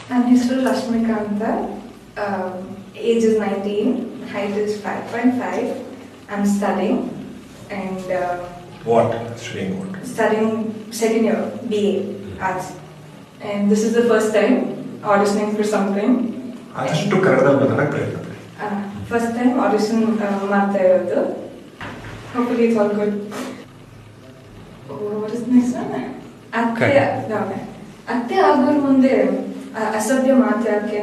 ನನ್ನ ಹೆಸರು ರಶ್ಮಿಕಾ ಅಂತ. Age is 19, height is 5.5. I'm studying and What? Studying what? studying second year BA Arts. And this is the first time auditioning for something. ಆದಷ್ಟು ಕನ್ನಡದಲ್ಲಿ ಮಾತಾಡಕ್ಕೆ ಪ್ರಯತ್ನ ಪಡಿ. First time audition ಮಾಡ್ತಾ ಇರೋದು. Hopefully it's all good. What is the next one? ಅತ್ತೆ ಆಗೋರ ಮುಂದೆ ಅಸಭ್ಯ ಮಾತಾಡಕ್ಕೆ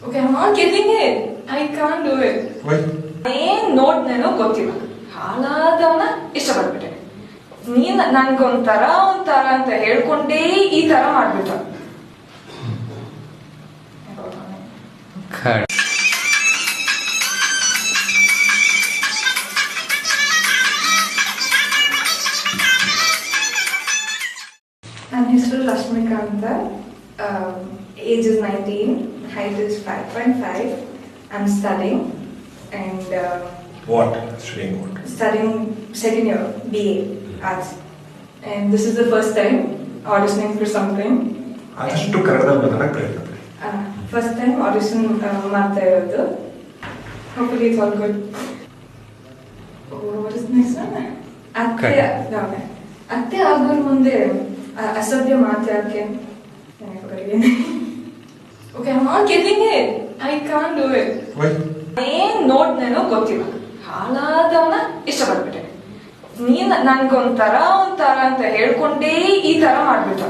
okay I'm not getting it. I can't do it. Why? ಏನ್ ನೋಡ್ನೇನೋ ಗೊತ್ತಿಲ್ಲ, ಹಾಳಾದವನ ಇಷ್ಟಪಟ್ಬಿಟ್ಟೆ. ನೀನ್ ನನ್ಗೊಂಥರ ಅಂತ ಹೇಳ್ಕೊಂಡೇ ಈ ತರ ಮಾಡ್ಬಿಟ್ಟ. ನನ್ನ ಹೆಸರು ರಶ್ಮಿಕಾ ಅಂತ. Age is 19, height is 5.5. I'm studying and What? Studying what? studying second year BA Arts. And this is the first time auditioning for something. ಆದಷ್ಟು ಕನ್ನಡದಲ್ಲಿ ಮಾತಾಡಕ್ಕೆ ಪ್ರಯತ್ನ ಪಡಿ. First time audition ಮಾಡ್ತಾ ಇರೋದು. Hopefully it's all good. What is the next one? ಅತ್ತೆ ಆಗೋರ ಮುಂದೆ ಅಸಭ್ಯ ಮಾತಾಡಕ್ಕೆ okay I'm not getting it. I can't do it. Why? ಏನ್ ನೋಡ್ನೇನೋ ಗೊತ್ತಿಲ್ಲ, ಹಾಳಾದವನ ಇಷ್ಟಪಟ್ಬಿಟ್ಟೆ. ನೀನ್ ನನ್ಗೊಂಥರ ಅಂತ ಹೇಳ್ಕೊಂಡೇ ಈ ತರ ಮಾಡ್ಬಿಟ್ಟ.